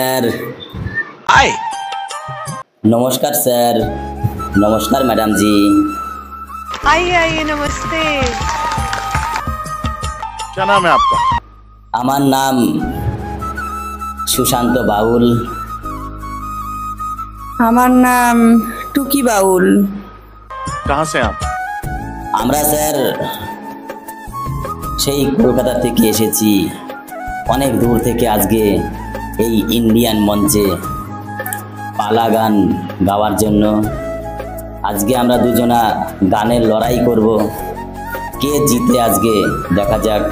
Sir. आए। नमस्कार sir. नमस्कार मैडम जी। आइए आइए, नमस्ते। क्या नाम है आपका? আমার নাম সুশান্ত বাউল। আমার নাম টুকি বাউল। कहाँ से आप? আমরা স্যার সেই কলকাতা থেকে এসেছি, অনেক দূর থেকে আজকে এই ইন্ডিয়ান মঞ্চে পালা গান গাওয়ার জন্য। আজকে আমরা দুজনা গানের লড়াই করব, কে জিতে আজকে দেখা যাক।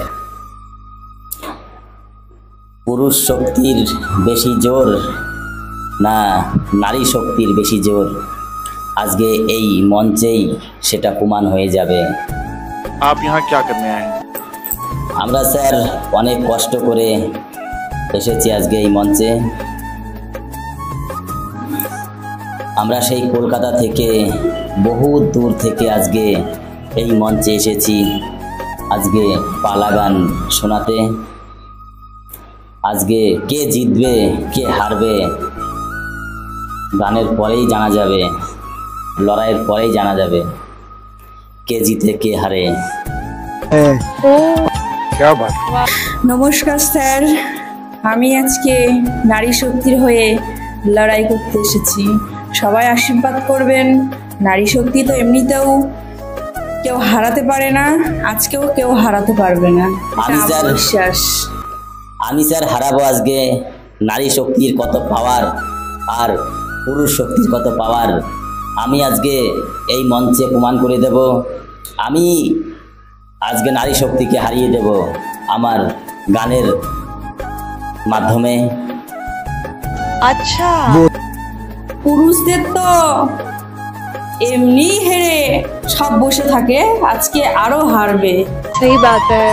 পুরুষ শক্তির বেশি জোর না নারী শক্তির বেশি জোর, আজকে এই মঞ্চেই সেটা প্রমাণ হয়ে যাবে। आप यहाँ क्या करने आए हैं? আমরা স্যার অনেক কষ্ট করে এসেছি আজকে এই মঞ্চে। আমরা সেই কলকাতা থেকে বহু দূর থেকে আজকে এই মঞ্চে এসেছি আজকে পালা গান শোনাতে। আজকে কে জিতবে কে হারবে গানের পরেই জানা যাবে, লড়াইয়ের পরেই জানা যাবে কে জিতে কে হারে। क्या बात? নমস্কার স্যার, আমি আজকে নারী শক্তির হয়ে লড়াই করতে এসেছি। সবাই আশীর্বাদ করবেন। নারী শক্তি তো এমনিতেও কেউ হারাতে পারে না, আজকেও কেউ হারাতে পারবে না, আমি এটা স্যার আমার বিশ্বাস। আমি স্যার হারাবো আজকে। নারী শক্তির কত পাওয়ার আর পুরুষ শক্তির কত পাওয়ার আমি আজকে এই মঞ্চে প্রমাণ করে দেব। আমি আজকে নারী শক্তিকে হারিয়ে দেব আমার গানের মাধ্যমে। अच्छा, পুরুষদের তো এমনি হেরে সব বসে থাকে, আজকে আরো হারবে। सही बात है।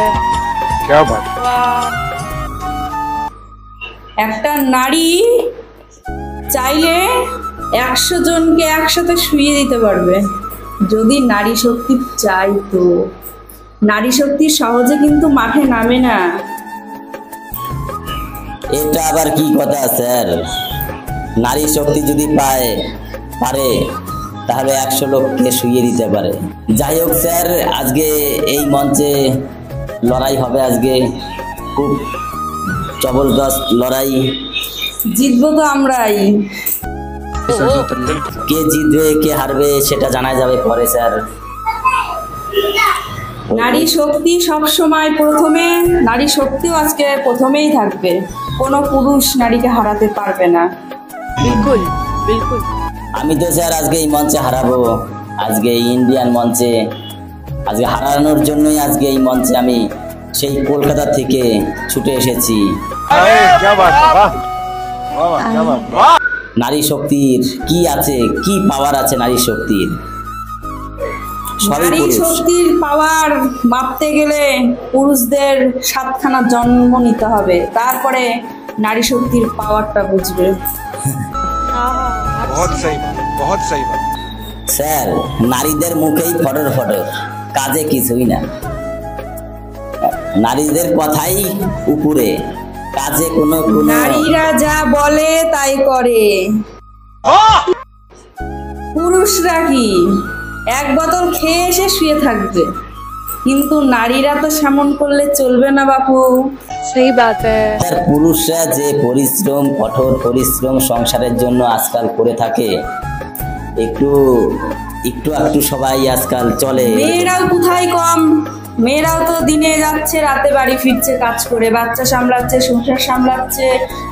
क्या बात? वाह, একটা নারী চাইলে 100 জনকে একসাথে শুইয়ে দিতে পারবে, যদি নারী শক্তি চাই তো। নারী শক্তি সহজে কিন্তু মাঠে নামে না। এটা আবার কি কথা স্যার? নারী শক্তি যদি পারে তাহলে 100 লোককে শুইয়ে দিতে পারে। যাই হোক স্যার, আজকে এই মঞ্চে লড়াই হবে, আজকে খুব জবরদস্ত লড়াই। জিতবো তো আমরাই। কে জিতবে কে হারবে সেটা জানা যাবে পরে স্যার। নারী শক্তি সব সময় প্রথমে, নারী শক্তিও আজকে প্রথমেই থাকবে। কোনো পুরুষ নারীকে হারাতে পারবে না। बिल्कुल बिल्कुल। আমি তো স্যার আজকে এই মঞ্চে হারাবো, আজকে এই ইন্ডিয়ান মঞ্চে আজকে হারানোর জন্যই আজকে এই মঞ্চে আমি সেই কলকাতা থেকে ছুটে এসেছি। क्या बात है? वाह वाह वाह, क्या बात? वाह! নারী শক্তির কি আছে, কি পাওয়ার আছে নারী শক্তির? সবই নারী পুরুষ। শক্তির পাওয়ার মাপতে গেলে পুরুষদের 7খানা জন্ম নিতে হবে, তারপরে নারী শক্তির পাওয়ারটা বুঝবে। बहुत सही बात, बहुत सही बात। স্যার নারীদের মুখেই ফটর ফটর, কাজে কিছুই না। নারীদের কথাই উপরে, কাজে কোনো নারীরা যা বলে তাই করে। পুরুষরা কি এক বোতল খেয়ে এসে শুয়ে থাকবে, কিন্তু নারীরা তো সেমন করলে চলবে না বাপু। सही बात है। স্যার পুরুষরা যে পরিশ্রম, কঠোর পরিশ্রম সংসারের জন্য আজকাল করে থাকে, একটু একটু সবাই আজকাল চলে। মেয়েরাও কোথায় কম, মেয়েরাও তো দিনে যাচ্ছে রাতে বাড়ি ফিরছে কাজ করে, বাচ্চা সামলাচ্ছে, সংসার সামলাচ্ছে।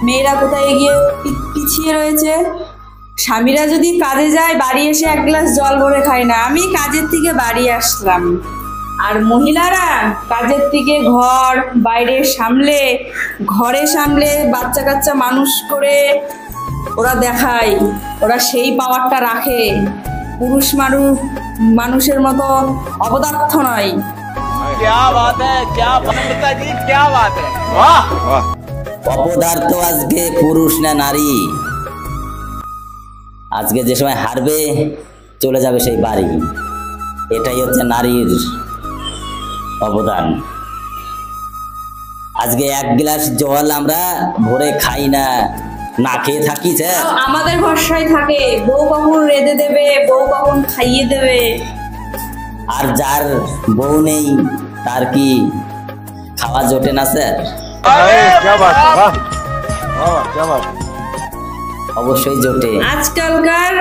মেয়েরা কোথায় গিয়ে পিছিয়ে রয়েছে। স্বামীরা যদি কাজে যায় বাড়ি এসে 1 গ্লাস জল ভরে খায় না। আমি কাজের থেকে বাড়ি আসলাম, আর মহিলারা কাজের থেকে ঘর বাইরে সামলে, ঘরে সামলে বাচ্চা কাচ্চা মানুষ করে ওরা দেখায়, ওরা সেই পাওয়ারটা রাখে। পুরুষ মানুষের মতো অপদার্থ নয়। क्या बात है? क्या बनता जी? क्या बात है? वाह वाह! অপদার্থ আজকে পুরুষ না নারী। আজকে যে সময় হারবে চলে যাবে সেই বাড়ি, এটাই হচ্ছে নারীর অবদান। আজকে 1 গ্লাস জল আমরা ভরে খাই না, না খেয়ে থাকি স্যার। আমাদের ভরসায় থাকে, বউ কখন রেঁধে দেবে, বউ কখন খাইয়ে দেবে। আর যার বউ নেই তার কি খাওয়া জোটে না স্যার? क्या बात है वाह वाह क्या बात অবশ্যই জোটে। আজকালকার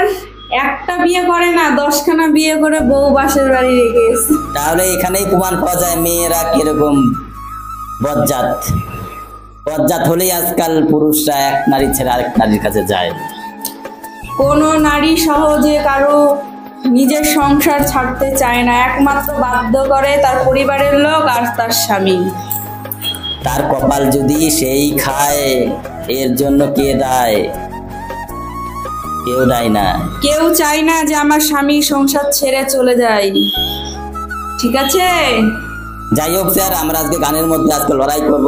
একটা বিয়ে করে না, 10খানা বিয়ে করে বউ বাসের বাড়ি রেখে এসে। তাহলে এখানেই প্রমাণ পাওয়া যায় মেয়েরা কিরকম বজ্জাত। বজ্জাত হলেই আজকাল পুরুষরা এক নারী ছেড়ে আরেক নারীর কাছে যায়। কোনো নারী সহজে কারো নিজের সংসার ছাড়তে চায় না, একমাত্র বাধ্য করে তার পরিবারের লোক আর তার স্বামী। তার কপাল যদি সেই খায়, এর জন্য কে দায়? কেউ দায় না। কেউ চায় না যে আমার স্বামী সংসার ছেড়ে চলে যায়। ঠিক আছে, যাই হোক স্যার, আমরা আজকে গানের মধ্যে আজকে লড়াই করব।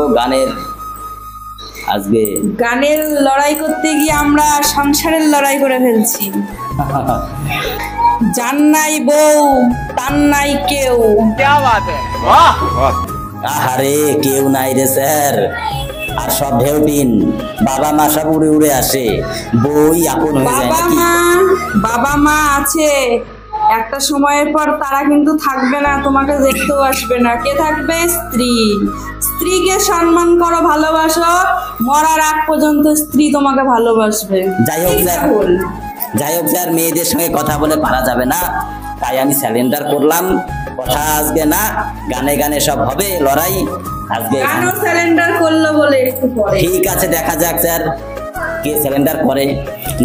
গানের লড়াই করতে গিয়ে আমরা সংসারের লড়াই করে ফেলছি। যার নাই বউ তার নাই কেউ। क्या बात है वाह আহারে কেউ নাই রে স্যার। আর সব ঢেউটিন, বাবা মা সব উড়ে উড়ে আসে, বই আপন হয়ে যায় নাকি? বাবা মা আছে, একটা সময়ের পর তারা কিন্তু থাকবে না, তোমাকে দেখতেও আসবে না। কে থাকবে? স্ত্রী। স্ত্রীকে সম্মান করো, ভালোবাসো, মরার আগ পর্যন্ত স্ত্রী তোমাকে ভালোবাসবে। যাই হোক স্যার, মেয়েদের সঙ্গে কথা বলে পারা যাবে না, তাই আমি স্যালেন্ডার করলাম। কথা আজকে না, গানে গানে সব হবে লড়াই আজকে। কেন স্যালেন্ডার করলো বলে একটু পরে। ঠিক আছে, দেখা যাক স্যার কে স্যালেন্ডার করে।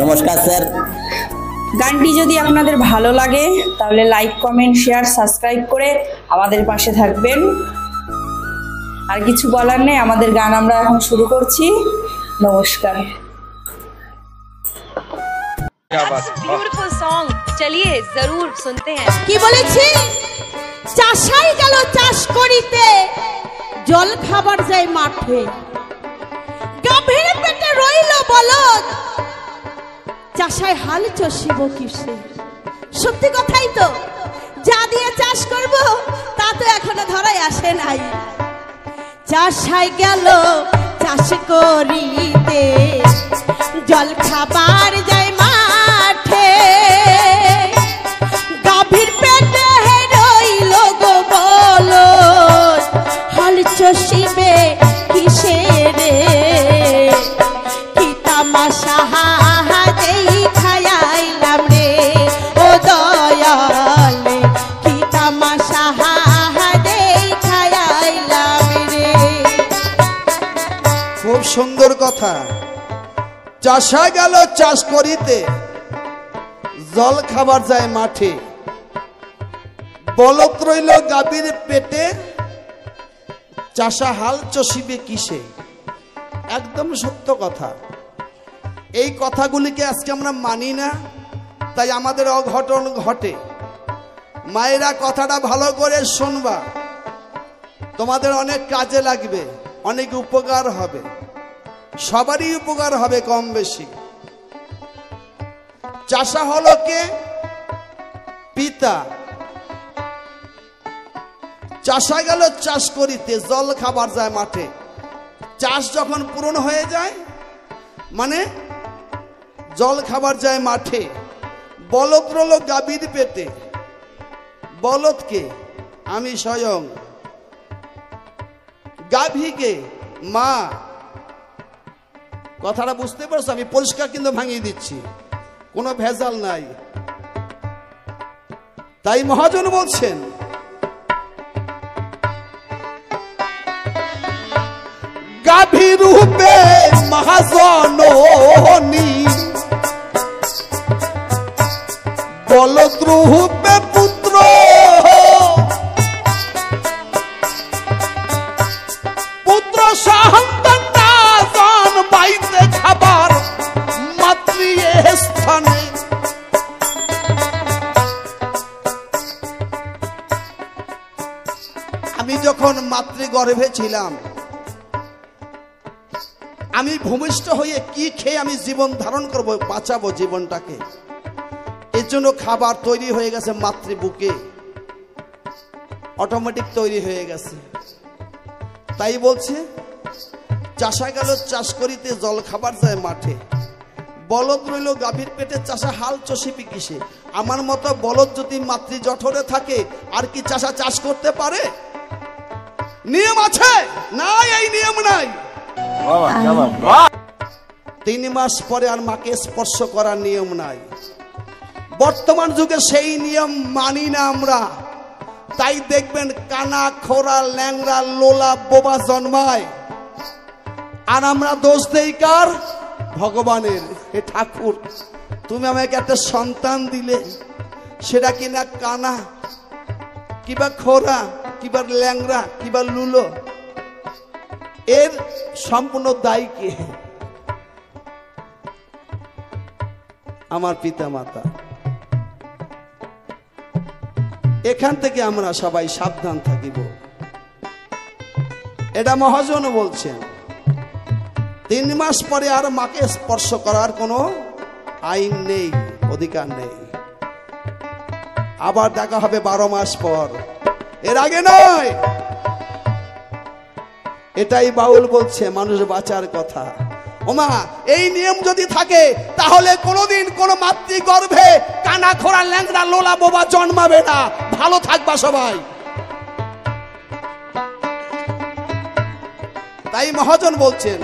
নমস্কার স্যার। গানটি যদি আপনাদের ভালো লাগে তাহলে লাইক, কমেন্ট, শেয়ার, সাবস্ক্রাইব করে আমাদের পাশে থাকবেন। আর কিছু বলার নেই, আমাদের গান আমরা এখন শুরু করছি। নমস্কার। क्या बात है ब्यूटीफुल सॉन्ग, चलिए जरूर सुनते हैं। কি বলেছি? চাষাই গেল চাষ করিতে, জল খাবার যায় মাঠে, গাভীর পেটে রইল বলদ, চাষায় হাল চষিব কিসে? সত্যি কথাই তো, যা দিয়ে চাষ করব তা তো এখনো ধরাই আসে নাই। চাষাই গেল চাষ করিতে, জল খাবার যায় মাঠে, গাভীর পেটে রইল গো বলদ, হাল চষিবে কিসে রে? কি তামাশা দেখাইলাম রে ও দয়ালে, কি তামাশা দেখাইলাম রে। খুব সুন্দর কথা। চাষা গেল চাষ করিতে, জল খাবার যায় মাঠে, বলদ রইল গাভীর পেটে, চাষা হাল চষিবে কিসে? একদম সত্য কথা। এই কথাগুলিকে আজকে আমরা মানি না, তাই আমাদের অঘটন ঘটে। মায়েরা কথাটা ভালো করে শুনবা, তোমাদের অনেক কাজে লাগবে, অনেক উপকার হবে, সবারই উপকার হবে কম বেশি। চাষা হলো কে? পিতা। চাষা গেল চাষ করিতে, জল খাবার যায় মাঠে। চাষ যখন পূরণ হয়ে যায়, মানে জল খাবার যায় মাঠে, বলদ রইল গাভীর পেটে। বলদকে? আমি স্বয়ং। গাভীকে? মা। কথাটা বুঝতে পারছো? আমি পরিষ্কার কিন্তু ভাঙিয়ে দিচ্ছি, কোনো ভেজাল নাই। তাই মহাজন বলছেন, গাভী রূপে মহাজননী, বলদ রূপে পুত্র, পুত্র সন্তান না জন্মাইতে খাবার মাতৃ স্থানে। আমি যখন মাতৃগর্ভে ছিলাম, আমি ভূমিষ্ঠ হয়ে কি খেয়ে আমি জীবন ধারণ করব, বাঁচাবো জীবনটাকে, এর জন্য খাবার তৈরি হয়ে গেছে মাতৃবুকে, অটোমেটিক তৈরি হয়ে গেছে। তাই বলছে চাষা গেল চাষ করিতে, জল খাবার যায় মাঠে। বলদ রইল গাভীর পেটে, চাষা হাল চষিবি কিসে? আমার মতো বলদ যদি মাতৃ জঠরে থাকে, আর কি চাষা চাষ করতে পারে? নিয়ম আছে নাই? এই নিয়ম নাই। 3 মাস পরে আর মাকে স্পর্শ করার নিয়ম নাই। বর্তমান যুগে সেই নিয়ম মানি না আমরা। তাই দেখবেন কানা, খোরা, ল্যাংড়া, লোলা, বোবা জন্মায়। আর আমরা দোষ দেই কার? ভগবানের। হে ঠাকুর, তুমি আমাকে একটা সন্তান দিলে, সেটা কিনা কানা, কিবা খোরা, কিবা ল্যাংড়া, কিবা লুলো, এর সম্পূর্ণ দায়ী কে? আমার পিতা মাতা। এখান থেকে আমরা সবাই সাবধান থাকিব। এটা মহাজন বলছেন 3 মাস পরে আর মাকে স্পর্শ করার কোনো আইন নেই, অধিকার নেই। আবার দেখা হবে 12 মাস পর, এর আগে নয়। এটাই বাউল বলছে মানুষ বাঁচার কথা। ওমা, এই নিয়ম যদি থাকে তাহলে কোনোদিন কোন মাতৃ গর্ভে কানা, খোরা, ল্যাংড়া, লোলা, বোবা জন্মাবে না। ভালো থাকবা সবাই। তাই মহাজন বলছেন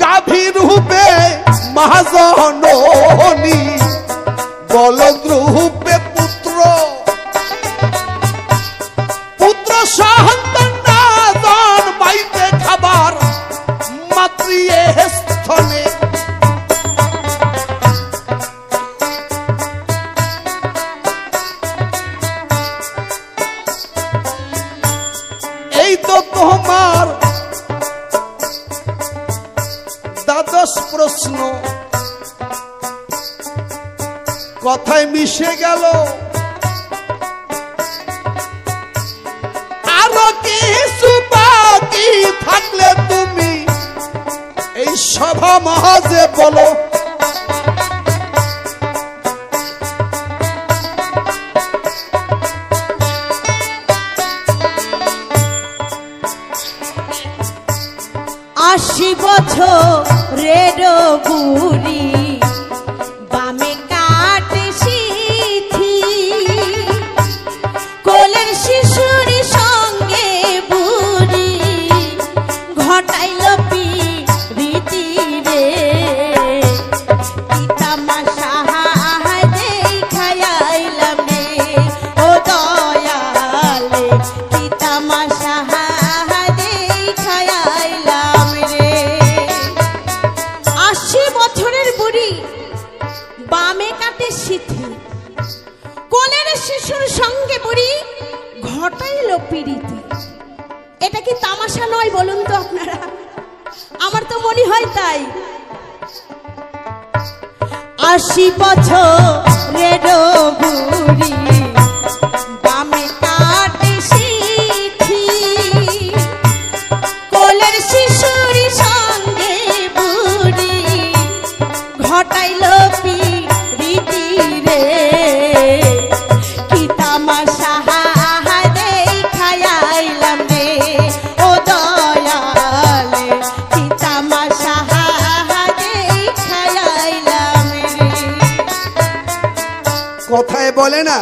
গাভীর রূপে মহাজননী, বলদ রূপে পুত্র, পুত্র সন্তান না জন্মাইতে খাবার মাতৃ স্থলে। এই তো তোমার দ্বাদশ প্রশ্ন কথায় মিশে গেল। আরো কিছু বাকি থাকলে তুমি এই সভা মহাজে বলো। আশি বছরের বুড়ি বামে কাটে সিথি, কোলের শিশুর সঙ্গে বুড়ি ঘটাইল পিরিতি রে। তামাশা দেখাইলাম রে ও দয়ালে, কি তামাশা দেখাইলাম রে। 80 বছরের বুড়ি বামে কাটে সিথি, কোলের শিশুর সঙ্গে বুড়ি ঘটাইল পিরিতি। এটা কি তামাশা নয় বলুন তো আপনারা? আমার তো মনে হয় তাই। 80 বছরের বুড়ি বামে কাটে সিথি, কোলের শিশুর সঙ্গে বুড়ি ঘটাইল পিরিতি রে। কি তামাশা দেখাইলাম রে ও দয়ালে, কি তামাশা দেখাইলাম রে। কথায় বলে না,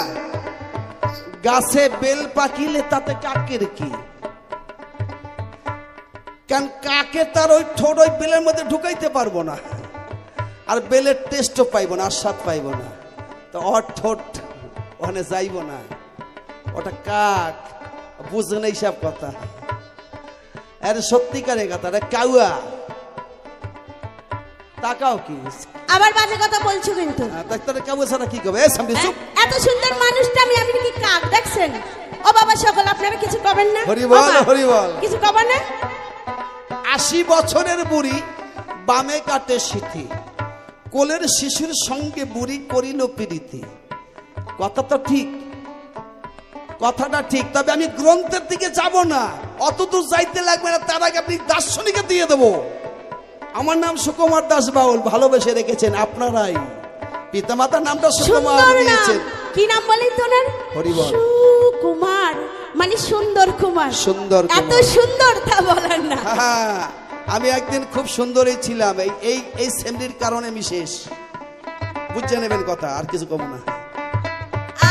গাছে বেল পাকিলে তাতে কাকের কি? কারণ কাকে তার ওই ঠোঁট ওই বেলের মধ্যে ঢুকাইতে পারবো না, আর বেলের টেস্টও পাইবো না, আর স্বাদ পাইবো না। তো ওর ঠোঁট ওখানে যাইব না। ওটা কাক, বুঝে না এইসব কথা। আরে সত্যিকারের কথা, আরে কাউয়া। তাকাও কি আবার বাজে কথা বলছো কিন্তু। ডাক্তার কাউয়া ছাড়া কি করবে? সামনে চুপ। এত সুন্দর মানুষটা আমি কি কাক দেখছেন? ও বাবা সকল আপনারা কিছু করবেন না? হরি বল, হরি বল। কিছু করবেন না? 80 বছরের বুড়ি বামে কাটে সিথি, কোলের শিশুর সঙ্গে বুড়ি করিল প্রীতি। কথা তো ঠিক, কথাটা ঠিক। তবে আমি গ্রন্থের দিকে যাব না, অতদূর যাইতে লাগবে না। তার আগে আপনি দার্শনিকে দিয়ে দেবো। আমার নাম সুকুমার দাস বাউল, ভালোবেসে রেখেছেন আপনারাই। পিতামাতার নামটা সুকুমার দিয়েছেন। কি নাম বলেন তোনার? হরি বল। সুকুমার মানে সুন্দর কুমার। সুন্দর কুমার। এত সুন্দর তা বলার না। হ্যাঁ, আমি একদিন খুব সুন্দরই ছিলাম, এই সেমরির কারণে আমি শেষ। বুঝে নেবেন কথা, আর কিছু কম না।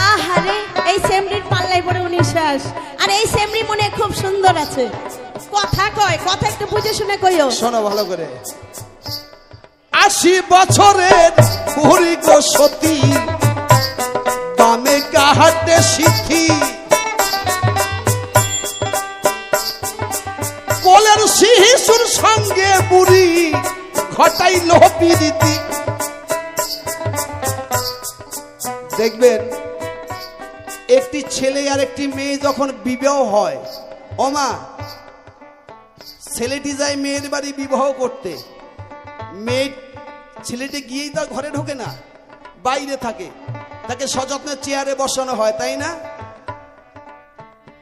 আহারে, এই সেমরির পাল্লাই পড়ে উনি শেষ, আর এই সেমরি মনে খুব সুন্দর আছে। কথা কয়, কথা একটু বুঝে শুনে কইও। শোনো ভালো করে। 80 বছরের বুড়ি গো সতী, বামে কাহাতে সিথি, কোলের শিশুর সঙ্গে বুড়ি ঘটাইল প্রীতি। দেখবেন একটি ছেলে আর একটি মেয়ে যখন বিবাহ হয়, ওমা ছেলেটি যায় মেয়ের বাড়ি বিবাহ করতে, ছেলেটি গিয়েই তার ঘরে ঢোকে না, বাইরে থাকে, তাকে সযত্নে চেয়ারে বসানো হয়, তাই না?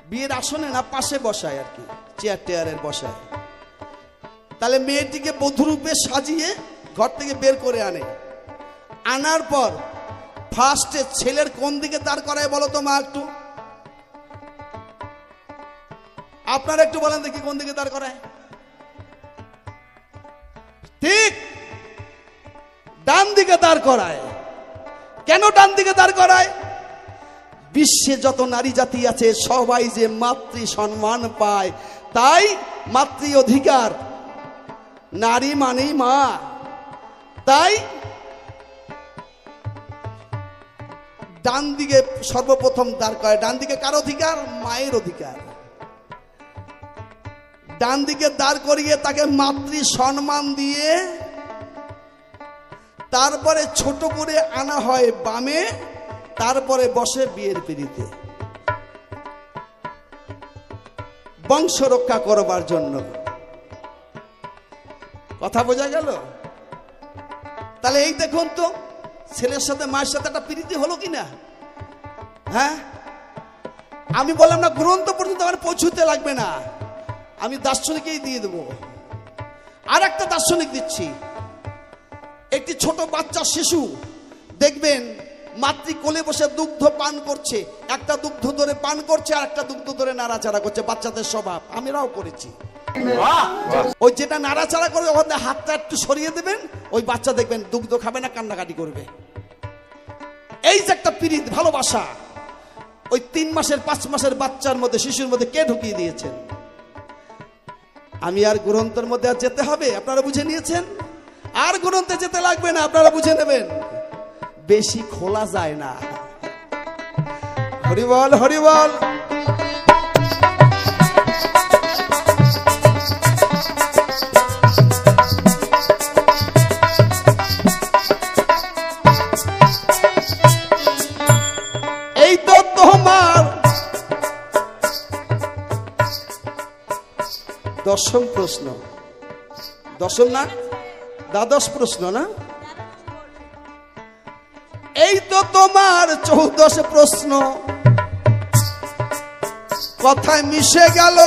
বিয়ের আসনে না, পাশে বসায় আর কি, চেয়ার টেয়ারের বসায়। তাহলে মেয়েটিকে বধূরূপে সাজিয়ে ঘর থেকে বের করে আনে। আনার পর ফার্স্টে ছেলের কোন দিকে দাঁড় করায় বলো তো মা, একটু আপনারা একটু বলেন দেখি, কোন দিকে দাঁড় করায়? ঠিক ডান দিকে দাঁড় করায়। কেন ডান দিকে দাঁড় করায়? বিশ্বে যত নারী জাতি আছে সবাই যে মাতৃ সম্মান পায়, তাই মাতৃ অধিকার, নারী মানেই মা, তাই ডান দিকে সর্বপ্রথম দাঁড় করায়। ডান দিকে কার অধিকার? মায়ের অধিকার। ডান দিকে দাঁড় করিয়ে তাকে মাতৃ সম্মান দিয়ে তারপরে ছোট করে আনা হয় বামে, তারপরে বসে বিয়ের পিড়িতে, বংশ রক্ষা করবার জন্য। কথা বোঝা গেল? তাহলে এই দেখুন তো, ছেলের সাথে মায়ের সাথে একটা প্রীতি হলো কিনা? হ্যাঁ, আমি বললাম না গ্রন্থ পর্যন্ত আমার পৌঁছতে লাগবে না, আমি দার্শনিকই দিয়ে দেবো। আর একটা দার্শনিক দিচ্ছি। একটি ছোট বাচ্চা শিশু দেখবেন মাতৃ কোলে বসে দুগ্ধ পান করছে, একটা দুগ্ধ ধরে পান করছে আর একটা দুগ্ধ ধরে নাড়াচাড়া করছে। বাচ্চাদের স্বভাব, আমরাও করেছি। ওই যেটা নাড়াচাড়া করে ওখানে হাতটা একটু সরিয়ে দেবেন, ওই বাচ্চা দেখবেন দুগ্ধ খাবে না, কান্নাকাটি করবে। এই যে একটা প্রীতি, ভালোবাসা, ওই 3 মাসের 5 মাসের বাচ্চার মধ্যে, শিশুর মধ্যে কে ঢুকিয়ে দিয়েছেন? আমি আর গ্রন্থের মধ্যে আর যেতে হবে? আপনারা বুঝে নিয়েছেন, আর গ্রন্থে যেতে লাগবে না, আপনারা বুঝে নেবেন। বেশি খোলা যায় না। হরিবল হরিবল। এই তো তোমার 10ম প্রশ্ন, 10ম না, 12শ প্রশ্ন না? এই তো তোমার 14শ প্রশ্ন, কথায় মিশে গেল।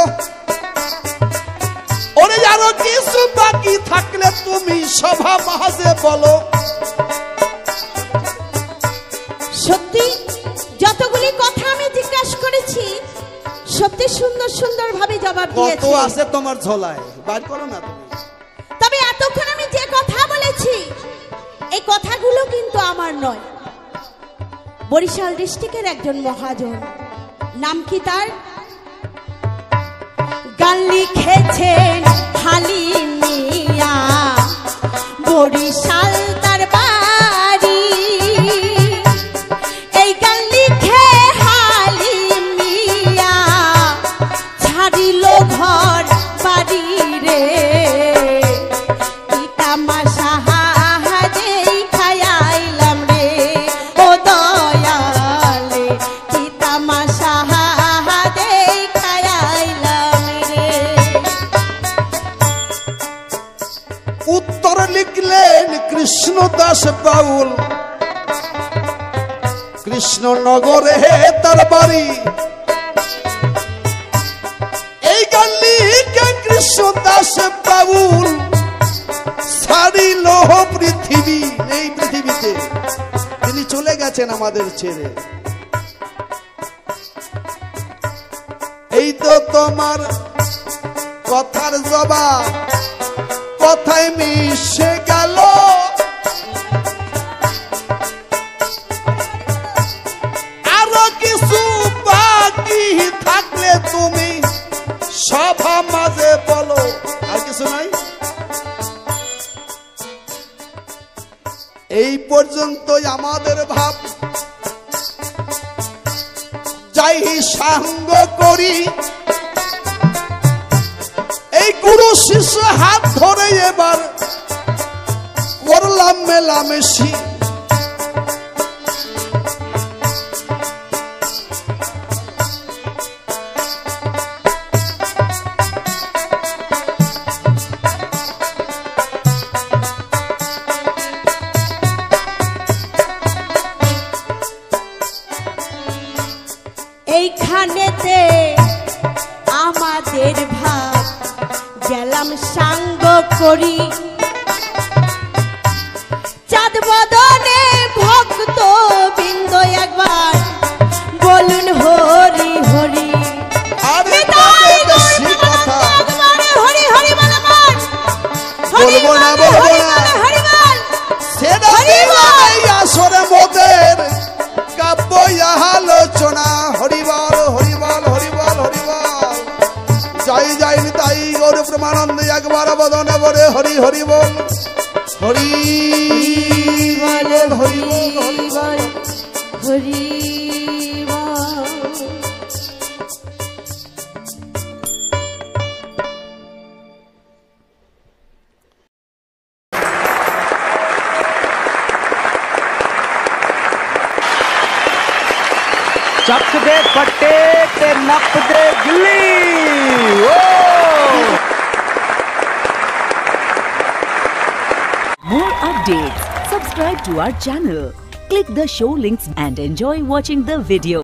ওরে আরো কিছু বাকি থাকলে তুমি সভা মাঝে বলো। সত্যি যতগুলি কথা আমি জিজ্ঞাসা করেছি, সত্যি সুন্দর সুন্দর ভাবে জবাব দিয়েছি। কত আছে তোমার ঝোলায়, বাইর করো না তুমি। তবে এতক্ষণ আমি যে কথা বলেছি, এই কথাগুলো কিন্তু আমার নয়, বরিশাল ডিস্ট্রিক্টের একজন মহাজন, নাম কি তার? গান লিখেছেন হালিম মিয়া, বরিশাল তার বাড়ি। এই গান লিখে হালিম মিয়া ছাড়িল ঘর বাড়ি রে। উত্তর লিখলেন কৃষ্ণদাস বাউল, কৃষ্ণনগরে তার বাড়ি। এই গান লিখে কৃষ্ণদাস বাউল ছাড়িল পৃথিবী। এই পৃথিবীতে তিনি চলে গেছেন আমাদের ছেড়ে। এই তো তোমার কথার জবাব কথায় মিশে গেল। আরো কিছু বাকি থাকলে তুমি সভা মাঝে বলো। আর কিছু নাই, এই পর্যন্তই আমাদের ভাব। যাই সাঙ্গ করি এই গুরু শিষ্য হাত ধরে এবার করলাম মেলামেশি। এইখানেতে আমাদের ভাব গেলাম সাঙ্গ করি। চাঁদ বদনে ভক্ত বৃন্দ একবার বলুন হরি হরি। আরে তবে বেশি কথা হরি হরি বল আমার, বলবো না বলবো না, হরি বল সেটা এই আসরে মোদের কাব্য আলোচনা। হরিবল হরিবল হরিবল হরিবল যাই যাই তাই গৌর প্রেমানন্দ একবার বদনে বলে হরি হরি বল হরি বল হরি বল হরি বল হরি বল। चक दे फटे ते नप दे गिल्ली। More updates. Subscribe to our channel. Click the show links and enjoy watching the video.